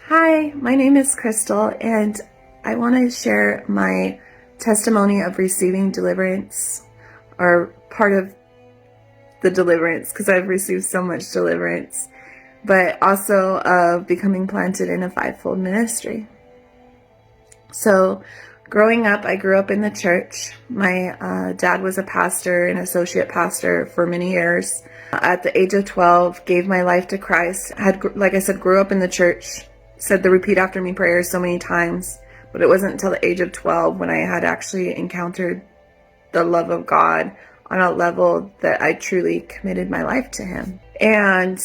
Hi, my name is Crystal, and I want to share my testimony of receiving deliverance, or part of the deliverance, because I've received so much deliverance, but also of becoming planted in a fivefold ministry. So, growing up, I grew up in the church. My dad was a pastor, an associate pastor for many years. At the age of 12, gave my life to Christ. Like I said, grew up in the church. Said the repeat after me prayers so many times, but it wasn't until the age of 12 when I had actually encountered the love of God on a level that I truly committed my life to Him. And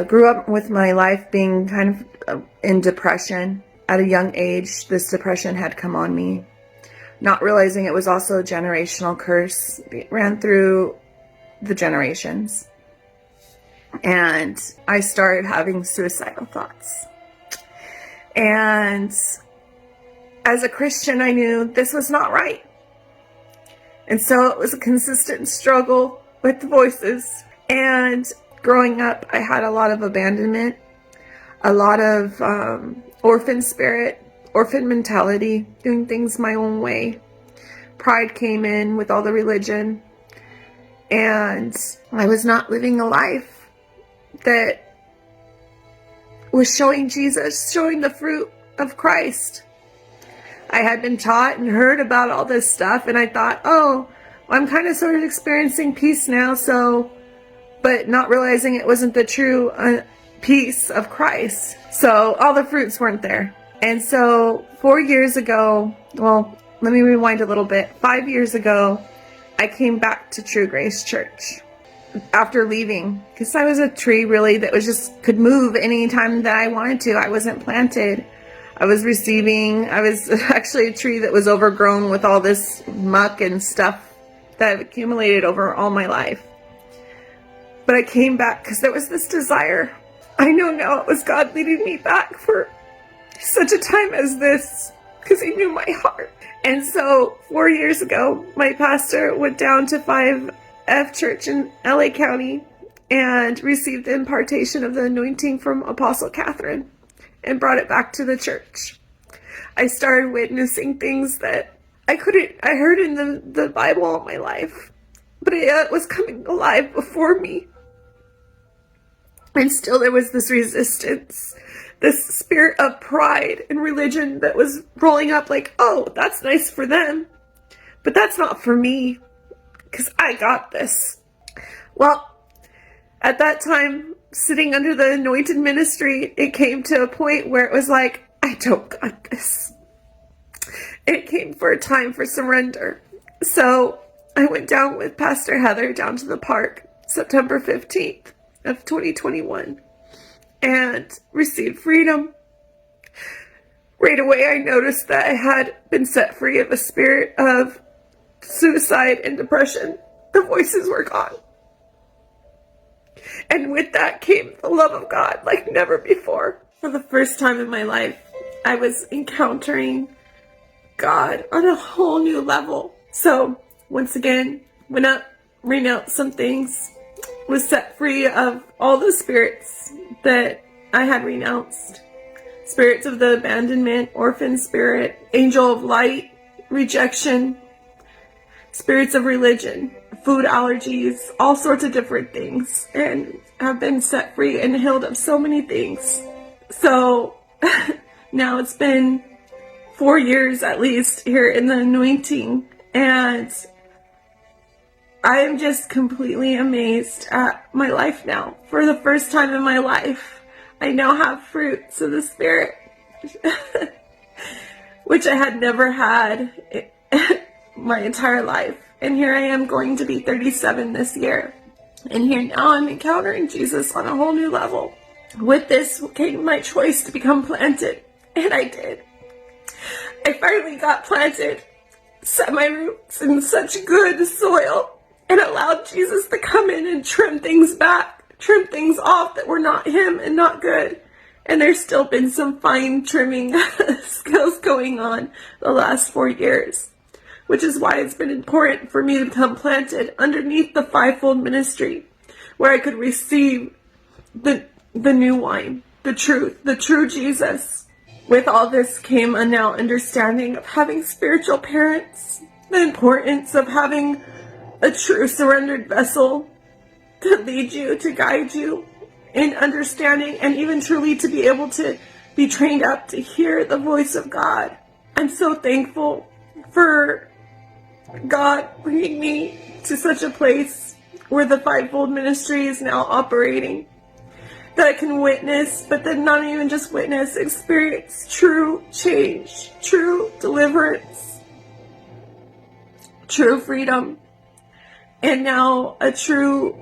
grew up with my life being kind of in depression. At a young age, this depression had come on me, not realizing it was also a generational curse. It ran through the generations. And I started having suicidal thoughts. And as a Christian, I knew this was not right. And so it was a consistent struggle with the voices. And growing up, I had a lot of abandonment, a lot of orphan spirit, orphan mentality, doing things my own way. Pride came in with all the religion. And I was not living a life that was showing Jesus, showing the fruit of Christ. I had been taught and heard about all this stuff, and I thought, I'm kind of sort of experiencing peace now, but not realizing it wasn't the true peace of Christ. So all the fruits weren't there. And so 4 years ago, let me rewind a little bit. 5 years ago, I came back to True Grace Church. After leaving, because I was a tree really that could move anytime that I wanted to. I wasn't planted. I was actually a tree that was overgrown with all this muck and stuff that I've accumulated over all my life. But I came back because there was this desire. I know now it was God leading me back for such a time as this, because He knew my heart. And so 4 years ago, my pastor went down to 5F Church in LA County and received the impartation of the anointing from Apostle Catherine and brought it back to the church. I started witnessing things that I heard in the Bible all my life, but it was coming alive before me. And still there was this resistance, this spirit of pride and religion that was rolling up like, that's nice for them, but that's not for me. Because I got this. Well, at that time, sitting under the anointed ministry, it came to a point where it was like, I don't got this. And it came for a time for surrender. So I went down with Pastor Heather down to the park, September 15th of 2021, and received freedom. Right away, I noticed that I had been set free of a spirit of suicide and depression. The voices were gone. And with that came the love of God like never before. For the first time in my life, I was encountering God on a whole new level. So once again, went up, renounced some things, was set free of all the spirits that I had renounced. Spirits of the abandonment, orphan spirit, angel of light, rejection, spirits of religion, food allergies, all sorts of different things, and have been set free and healed of so many things. So now it's been 4 years at least here in the anointing, and I am just completely amazed at my life now. For the first time in my life, I now have fruits of the Spirit, which I had never had my entire life. And here I am going to be 37 this year. And here now I'm encountering Jesus on a whole new level. With this came my choice to become planted. And I did. I finally got planted, set my roots in such good soil, and allowed Jesus to come in and trim things back, trim things off that were not Him and not good. And there's still been some fine trimming skills going on the last 4 years. Which is why it's been important for me to become planted underneath the fivefold ministry, where I could receive the new wine, the truth, the true Jesus. With all this came a now understanding of having spiritual parents, the importance of having a true surrendered vessel to lead you, to guide you in understanding, and even truly to be able to be trained up to hear the voice of God. I'm so thankful for God bringing me to such a place where the fivefold ministry is now operating, that I can witness, but then not even just witness, experience true change, true deliverance, true freedom, and now a true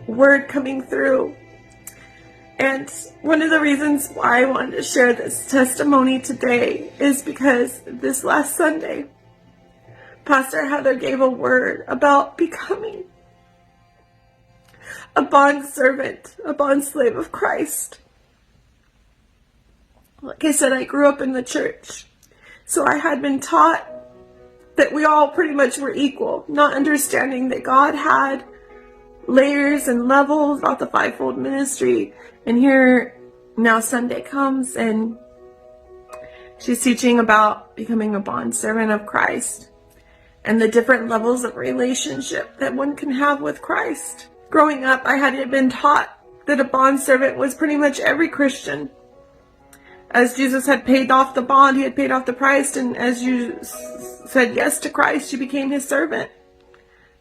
word coming through. And one of the reasons why I wanted to share this testimony today is because this last Sunday, Pastor Heather gave a word about becoming a bond servant, a bond slave of Christ. Like I said, I grew up in the church, so I had been taught that we all pretty much were equal, not understanding that God had layers and levels about the fivefold ministry. And here now Sunday comes and she's teaching about becoming a bond servant of Christ and the different levels of relationship that one can have with Christ. Growing up, I had been taught that a bond servant was pretty much every Christian. As Jesus had paid off the bond, he had paid off the price, and as you said yes to Christ, you became his servant.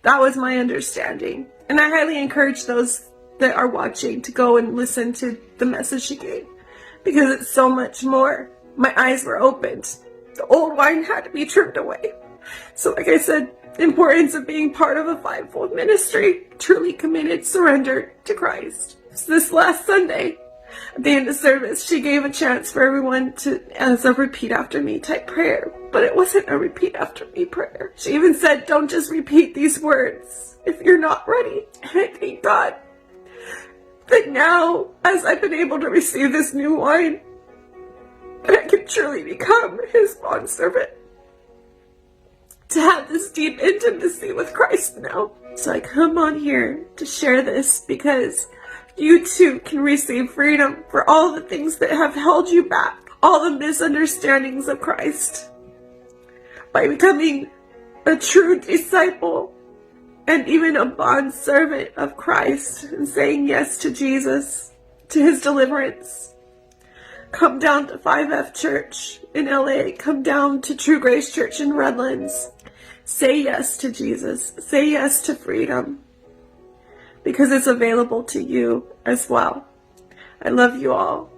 That was my understanding. And I highly encourage those that are watching to go and listen to the message she gave, because it's so much more. My eyes were opened. The old wine had to be trimmed away. So like I said, the importance of being part of a fivefold ministry, truly committed, surrendered to Christ. So this last Sunday, at the end of service, she gave a chance for everyone to, as a repeat after me type prayer. But it wasn't a repeat after me prayer. She even said, don't just repeat these words if you're not ready. And I thank God that now, as I've been able to receive this new wine, that I can truly become his bondservant, to have this deep intimacy with Christ now. So I come on here to share this because you too can receive freedom for all the things that have held you back, all the misunderstandings of Christ, by becoming a true disciple and even a bond servant of Christ and saying yes to Jesus, to his deliverance. Come down to 5F Church in LA. Come down to True Grace Church in Redlands. Say yes to Jesus. Say yes to freedom, because it's available to you as well. I love you all.